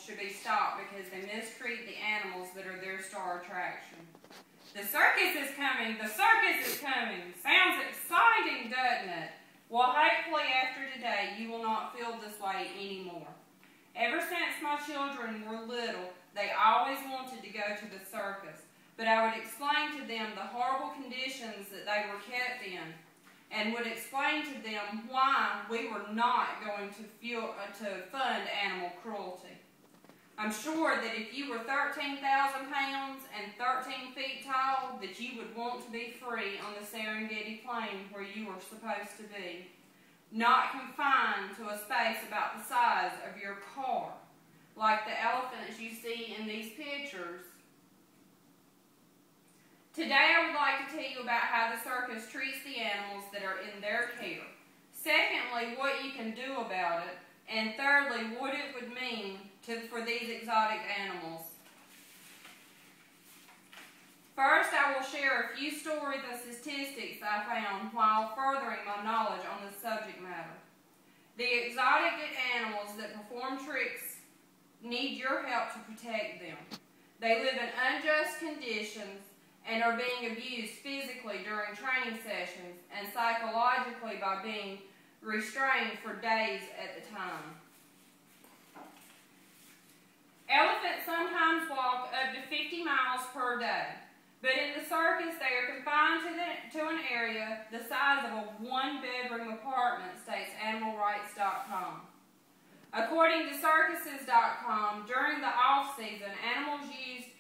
should be stopped because they mistreat the animals that are their star attraction. The circus is coming! The circus is coming! Sounds exciting, doesn't it? Well, hopefully after today you will not feel this way anymore. Ever since my children were little, they always wanted to go to the circus, but I would explain to them the horrible conditions that they were kept in, and would explain to them why we were not going to fund animal cruelty. I'm sure that if you were 13,000 pounds and 13 feet tall, that you would want to be free on the Serengeti plain where you were supposed to be, not confined to a space about the size of your car, like the elephants you see in these pictures. Today I would like to tell you about how the circus treats the animals that are in their care. Secondly, what you can do about it. And thirdly, what it would mean for these exotic animals. First, I will share a few stories and statistics I found while furthering my knowledge on this subject matter. The exotic animals that perform tricks need your help to protect them. They live in unjust conditions and are being abused physically during training sessions and psychologically by being restrained for days at a time. Elephants sometimes walk up to 50 miles per day, but in the circus they are confined to an area the size of a one-bedroom apartment, states animalrights.com. According to circuses.com, during the off-season, animals used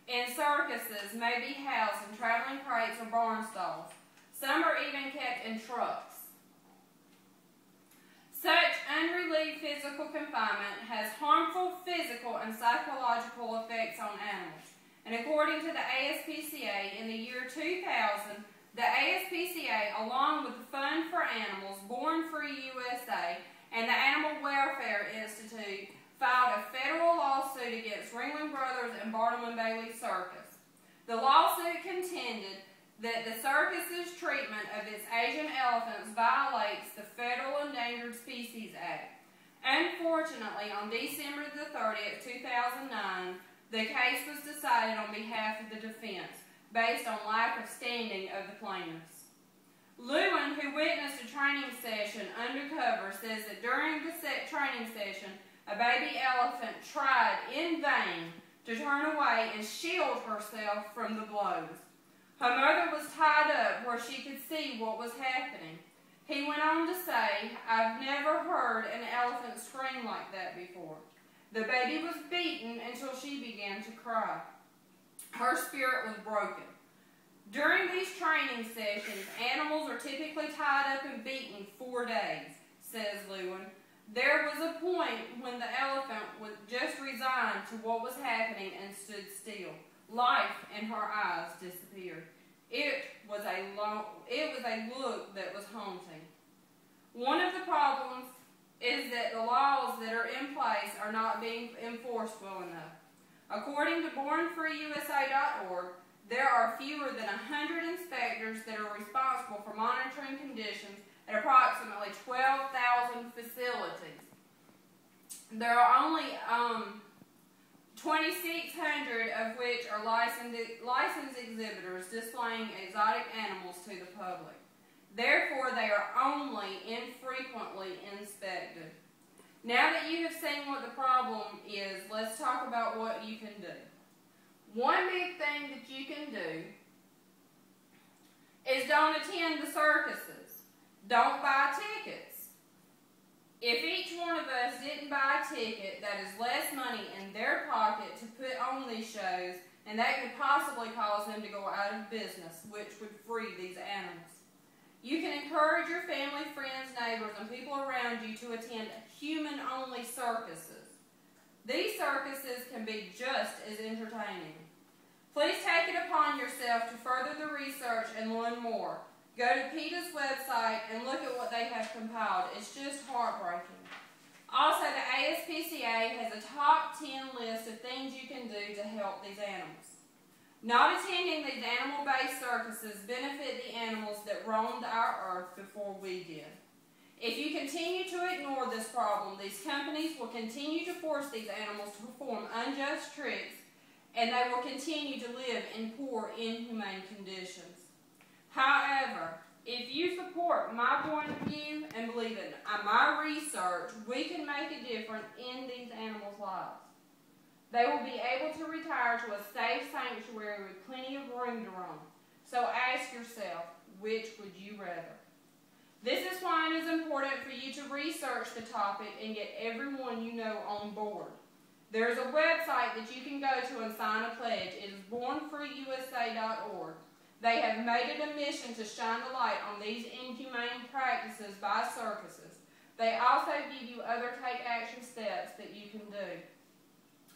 in circuses may be housed in traveling crates or barn stalls. Some are even kept in trucks. Such unrelieved physical confinement has harmful physical and psychological effects on animals. And according to the ASPCA, in the year 2000, the ASPCA, along with the Fund for Animals, Born Free USA, and the Animal Welfare Institute, filed a federal lawsuit against Ringling Brothers and Barnum and Bailey Circus. The lawsuit contended that the circus's treatment of its Asian elephants violates the Federal Endangered Species Act. Unfortunately, on December the 30th, 2009, the case was decided on behalf of the defense, based on lack of standing of the plaintiffs. Lewin, who witnessed a training session undercover, says that during the training session, a baby elephant tried in vain to turn away and shield herself from the blows. Her mother was tied up where she could see what was happening. He went on to say, "I've never heard an elephant scream like that before." The baby was beaten until she began to cry. Her spirit was broken. During these training sessions, animals are typically tied up and beaten 4 days, says Lewin. There was a point when the elephant was just resigned to what was happening and stood still. Life in her eyes disappeared. It was a look that was haunting. One of the problems is that the laws that are in place are not being enforced well enough. According to BornFreeUSA.org, there are fewer than 100 inspectors that are responsible for monitoring conditions at approximately 12,000 facilities. There are only 2,600 of which are licensed exhibitors displaying exotic animals to the public. Therefore, they are only infrequently inspected. Now that you have seen what the problem is, let's talk about what you can do. One big thing that you can do is don't attend the circuses. Don't buy tickets. If each one of us didn't buy a ticket, that is less money in their pocket to put on these shows, and that could possibly cause them to go out of business, which would free these animals. You can encourage your family, friends, neighbors, and people around you to attend human-only circuses. These circuses can be just as entertaining. Please take it upon yourself to further the research and learn more. Go to PETA's website and look at what they have compiled. It's just heartbreaking. Also, the ASPCA has a top 10 list of things you can do to help these animals. Not attending these animal-based circuses benefit the animals that roamed our earth before we did. If you continue to ignore this problem, these companies will continue to force these animals to perform unjust tricks, and they will continue to live in poor, inhumane conditions. However, if you support my point of view and believe in my research, we can make a difference in these animals' lives. They will be able to retire to a safe sanctuary with plenty of room to roam. So ask yourself, which would you rather? This is why it is important for you to research the topic and get everyone you know on board. There is a website that you can go to and sign a pledge. It is bornfreeusa.org. They have made it a mission to shine the light on these inhumane practices by circuses. They also give you other take action steps that you can do.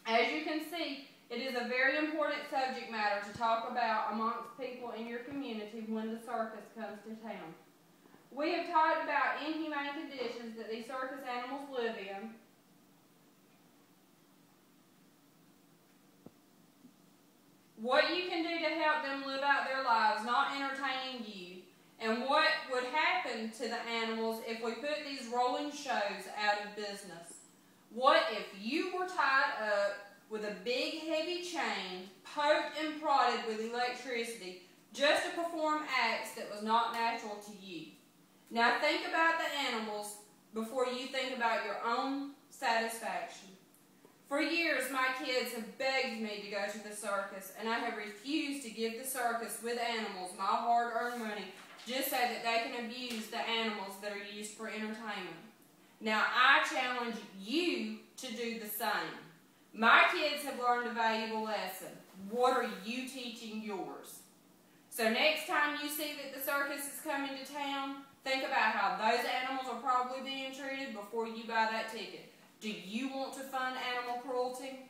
As you can see, it is a very important subject matter to talk about amongst people in your community when the circus comes to town. We have talked about inhumane conditions that these circus animals live in. What you can do to help them live out their lives, not entertaining you, and what would happen to the animals if we put these rolling shows out of business. What if you were tied up with a big heavy chain, poked and prodded with electricity, just to perform acts that was not natural to you? Now think about the animals before you think about your own satisfaction. For years, my kids have begged me to go to the circus, and I have refused to give the circus with animals my hard-earned money just so that they can abuse the animals that are used for entertainment. Now, I challenge you to do the same. My kids have learned a valuable lesson. What are you teaching yours? So next time you see that the circus is coming to town, think about how those animals are probably being treated before you buy that ticket. Do you want to fund animal cruelty?